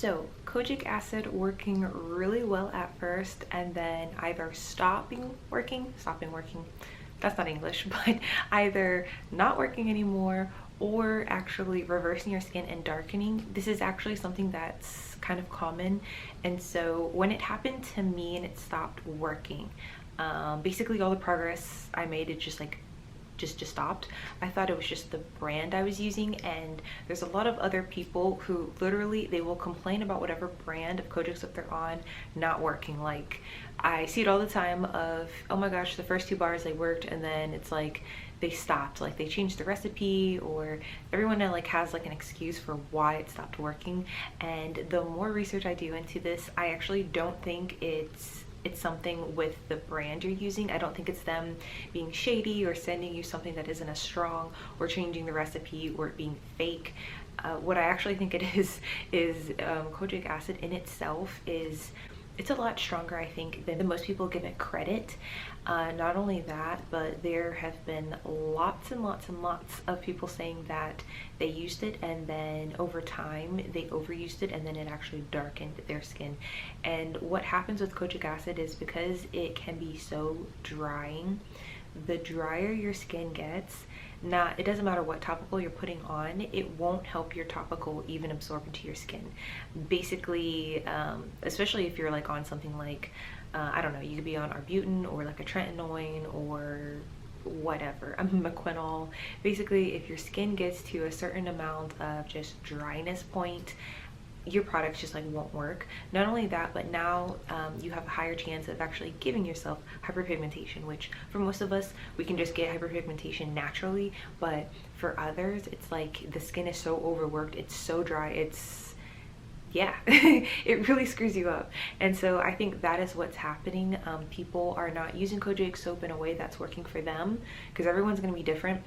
So kojic acid working really well at first and then either stopping working, that's not English, but either not working anymore or actually reversing your skin and darkening. This is actually something that's kind of common. And so when it happened to me and it stopped working, basically all the progress I made, it just stopped. I thought it was just the brand I was using, and there's a lot of other people who literally they will complain about whatever brand of kojic soap they're on not working. Like I see it all the time of, oh my gosh, the first 2 bars they worked and then it's like they stopped, like they changed the recipe, or everyone like has like an excuse for why it stopped working. And the more research I do into this, I actually don't think it's something with the brand you're using. I don't think it's them being shady or sending you something that isn't as strong or changing the recipe or it being fake. What I actually think it is kojic acid in itself it's a lot stronger, I think, than most people give it credit. Not only that, but there have been lots and lots and lots of people saying that they used it and then over time they overused it and then it actually darkened their skin. And what happens with kojic acid is because it can be so drying, the drier your skin gets, it doesn't matter what topical you're putting on, it won't help your topical even absorb into your skin. Basically, especially if you're like on something like, I don't know, you could be on arbutin or like a tretinoin or whatever, a mequinol. Basically, if your skin gets to a certain amount of just dryness point, your products just like won't work. Not only that, but now you have a higher chance of actually giving yourself hyperpigmentation, which for most of us, we can just get hyperpigmentation naturally, but for others, it's like the skin is so overworked, it's so dry, yeah, it really screws you up. And so I think that is what's happening. People are not using kojic soap in a way that's working for them because everyone's going to be different.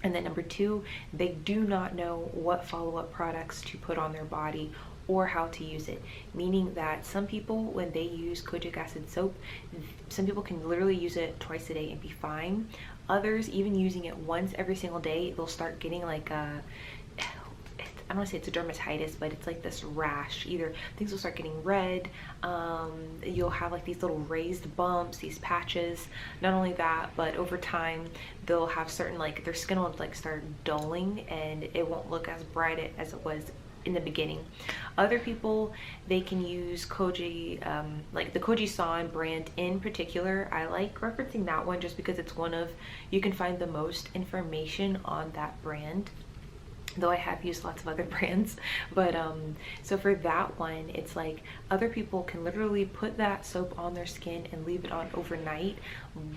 And then number 2, they do not know what follow-up products to put on their body or how to use it. Meaning that some people, when they use kojic acid soap, some people can literally use it twice a day and be fine. Others, even using it once every single day, they'll start getting like I don't want to say it's a dermatitis, but it's like this rash. Either things will start getting red, you'll have like these little raised bumps, these patches. Not only that, but over time they'll have certain, like their skin will like start dulling and it won't look as bright as it was in the beginning. Other people, they can use Koji, like the Kojic brand in particular. I like referencing that one just because it's you can find the most information on that brand, though I have used lots of other brands. But so for that one, it's like other people can literally put that soap on their skin and leave it on overnight,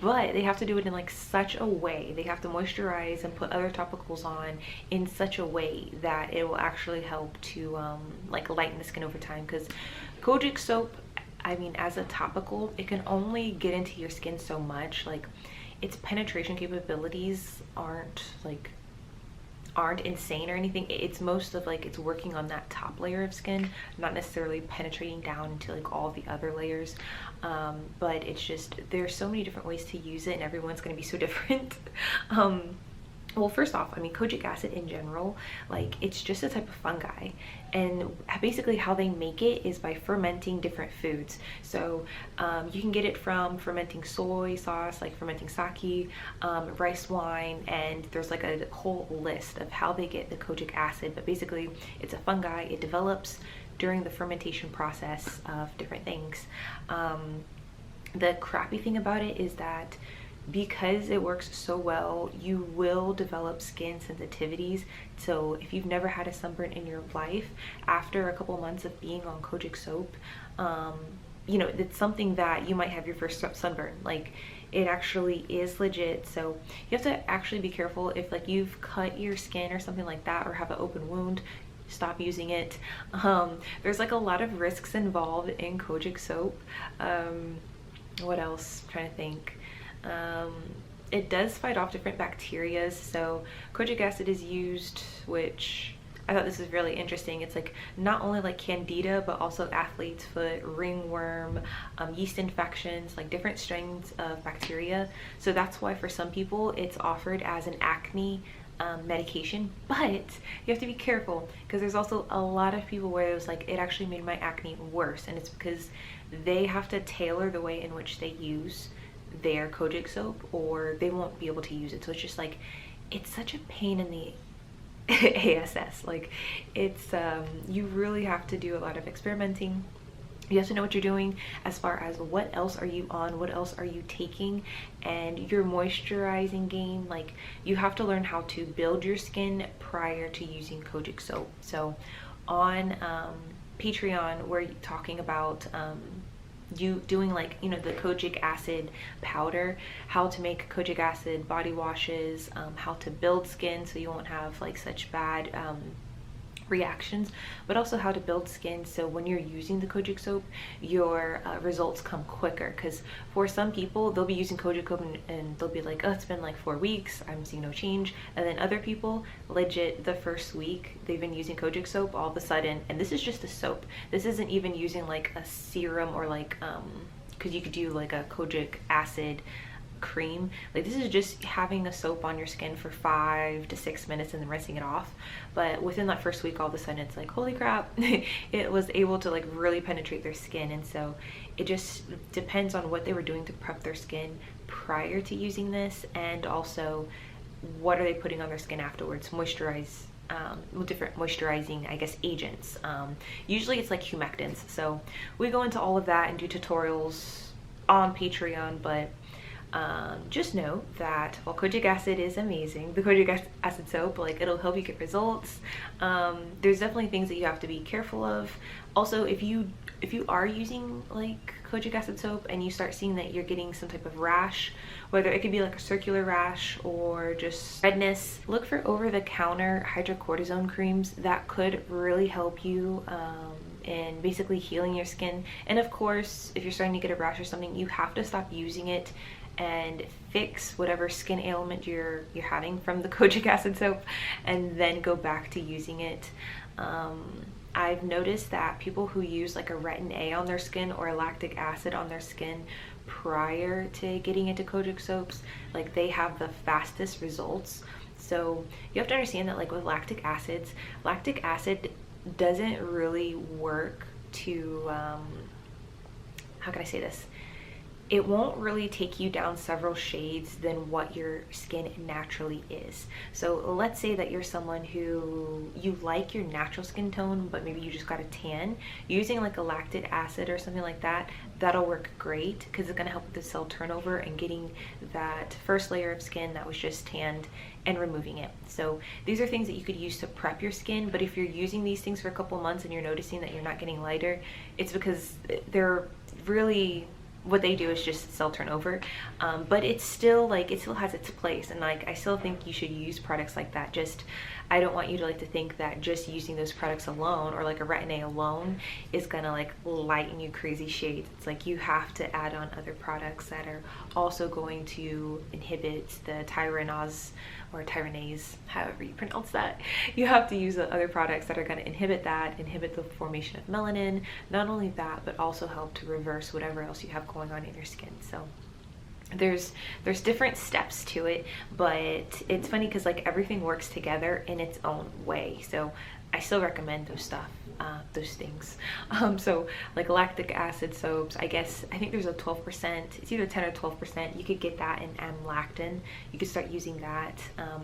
but they have to do it in like such a way, they have to moisturize and put other topicals on in such a way that it will actually help to like lighten the skin over time. Because kojic soap, I mean, as a topical, it can only get into your skin so much. Like its penetration capabilities aren't insane or anything. It's most of like it's working on that top layer of skin, not necessarily penetrating down into like all the other layers. But it's just, there's so many different ways to use it and everyone's going to be so different. Well, first off, I mean, kojic acid in general, like it's just a type of fungi, and basically how they make it is by fermenting different foods. So you can get it from fermenting soy sauce, like fermenting sake, rice wine, and there's like a whole list of how they get the kojic acid. But basically it's a fungi. It develops during the fermentation process of different things. The crappy thing about it is that because it works so well, you will develop skin sensitivities. So if you've never had a sunburn in your life, after a couple months of being on kojic soap, you know, it's something that you might have your first sunburn. Like it actually is legit. So you have to actually be careful if like you've cut your skin or something like that, or have an open wound, stop using it. There's like a lot of risks involved in kojic soap. What else? I'm trying to think. It does fight off different bacteria. So kojic acid is used, which I thought this was really interesting. It's like not only like candida, but also athlete's foot, ringworm, yeast infections, like different strains of bacteria. So that's why for some people it's offered as an acne medication, but you have to be careful because there's also a lot of people where it was like it actually made my acne worse, and it's because they have to tailor the way in which they use their Kojic soap or they won't be able to use it. So it's just like it's such a pain in the ass. Like it's you really have to do a lot of experimenting. You have to know what you're doing as far as what else are you on, what else are you taking, and your moisturizing game. Like you have to learn how to build your skin prior to using Kojic soap. So on Patreon, we're talking about you doing like, you know, the kojic acid powder, how to make kojic acid body washes, how to build skin so you won't have like such bad reactions, but also how to build skin so when you're using the Kojic soap your results come quicker. Because for some people they'll be using Kojic soap and they'll be like, oh, it's been like 4 weeks, I'm seeing no change. And then other people, legit, the first week they've been using Kojic soap, all of a sudden, and this is just a soap, this isn't even using like a serum or like because you could do like a Kojic acid cream. Like this is just having a soap on your skin for 5 to 6 minutes and then rinsing it off. But within that first week, all of a sudden it's like, holy crap, it was able to like really penetrate their skin. And so it just depends on what they were doing to prep their skin prior to using this, and also what are they putting on their skin afterwards. Moisturize with different moisturizing, I guess, agents. Usually it's like humectants. So we go into all of that and do tutorials on Patreon, but just know that while Kojic acid is amazing, the Kojic acid soap, like it'll help you get results, there's definitely things that you have to be careful of. Also, if you are using like Kojic acid soap and you start seeing that you're getting some type of rash, whether it could be like a circular rash or just redness, look for over-the-counter hydrocortisone creams that could really help you in basically healing your skin. And of course, if you're starting to get a rash or something, you have to stop using it and fix whatever skin ailment you're having from the Kojic acid soap, and then go back to using it. I've noticed that people who use like a retin A on their skin or a lactic acid on their skin prior to getting into Kojic soaps, like they have the fastest results. So you have to understand that like with lactic acid doesn't really work to how can I say this? It won't really take you down several shades than what your skin naturally is. So let's say that you're someone who you like your natural skin tone, but maybe you just got a tan. Using like a lactic acid or something like that, that'll work great because it's gonna help with the cell turnover and getting that first layer of skin that was just tanned and removing it. So these are things that you could use to prep your skin, but if you're using these things for a couple months and you're noticing that you're not getting lighter, it's because they're really, what they do is just cell turnover, but it's still like, it still has its place, and like I still think you should use products like that. Just I don't want you to like to think that just using those products alone or like a retin A alone is gonna like lighten you crazy shades. It's like you have to add on other products that are also going to inhibit the tyranose or tyranase, however you pronounce that. You have to use the other products that are going to inhibit the formation of melanin. Not only that, but also help to reverse whatever else you have going on in your skin. So there's different steps to it, but it's funny because like everything works together in its own way. So I still recommend those things. So like lactic acid soaps, I think there's a 12%, it's either 10 or 12%. You could get that in amlactin. You could start using that,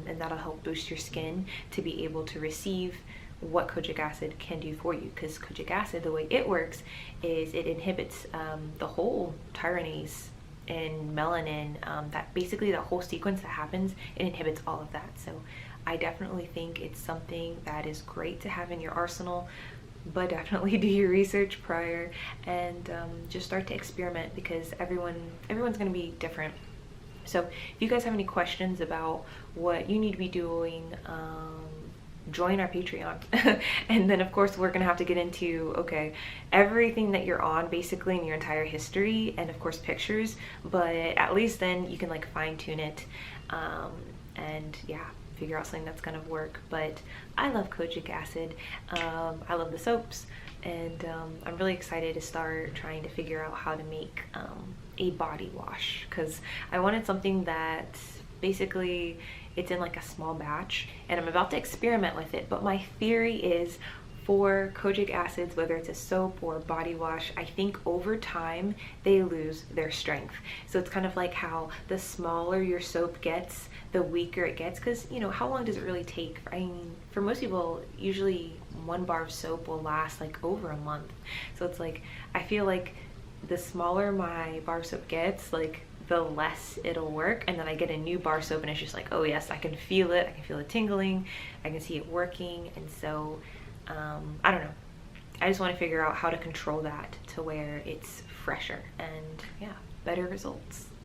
and that'll help boost your skin to be able to receive what Kojic acid can do for you. Because Kojic acid, the way it works is it inhibits the whole tyranase and melanin, that basically the whole sequence that happens, it inhibits all of that. So I definitely think it's something that is great to have in your arsenal, but definitely do your research prior and just start to experiment, because everyone's going to be different. So if you guys have any questions about what you need to be doing, join our Patreon. And then of course we're gonna have to get into, okay, everything that you're on basically in your entire history, and of course pictures, but at least then you can like fine tune it, and yeah, figure out something that's gonna work. But I love Kojic acid, I love the soaps, and I'm really excited to start trying to figure out how to make a body wash, because I wanted something that basically it's in like a small batch, and I'm about to experiment with it. But my theory is, for kojic acids, whether it's a soap or body wash, I think over time they lose their strength. So it's kind of like how the smaller your soap gets, the weaker it gets. Because, you know, how long does it really take? I mean, for most people, usually one bar of soap will last like over a month. So it's like, I feel like the smaller my bar of soap gets, like the less it'll work. And then I get a new bar soap and it's just like, oh yes, I can feel it. I can feel it tingling. I can see it working. And so I don't know. I just want to figure out how to control that to where it's fresher and, yeah, better results.